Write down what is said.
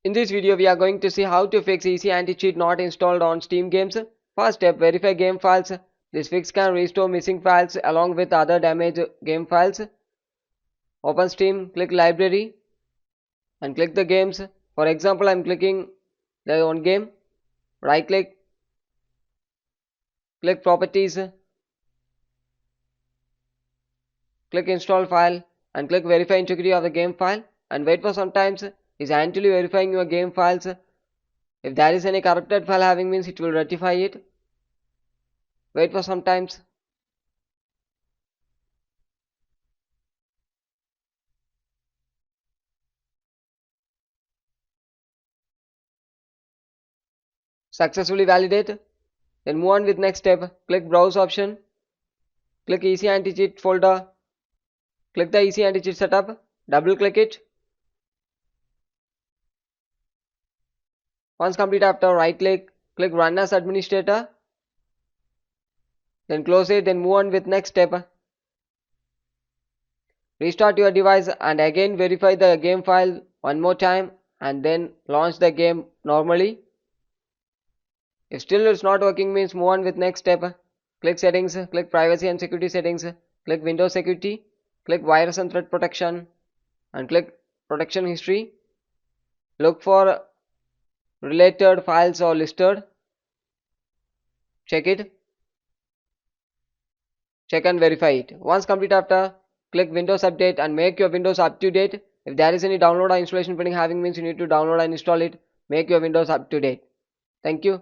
In this video, we are going to see how to fix EAC anti-cheat not installed on Steam games. First step, verify game files. This fix can restore missing files along with other damaged game files. Open Steam, click Library and click the games. For example, I am clicking the one game. Right click, click Properties, click Install File and click Verify Integrity of the game file and wait for some time. It's actually verifying your game files. If there is any corrupted file having means it will rectify it. Wait for some time. Successfully validate. Then move on with next step. Click browse option. Click EAC anti-cheat folder. Click the EAC anti-cheat setup. Double click it. Once complete, after right click, click run as administrator. Then close it. Then move on with next step. Restart your device and again verify the game file one more time and then launch the game normally. If still it's not working means move on with next step. Click settings, click privacy and security settings, click Windows security, click virus and threat protection and click protection history. Look for related files or listed. Check it. Check and verify it. Once complete, after click Windows Update and make your Windows up to date. If there is any download or installation pending having means you need to download and install it. Make your Windows up to date. Thank you.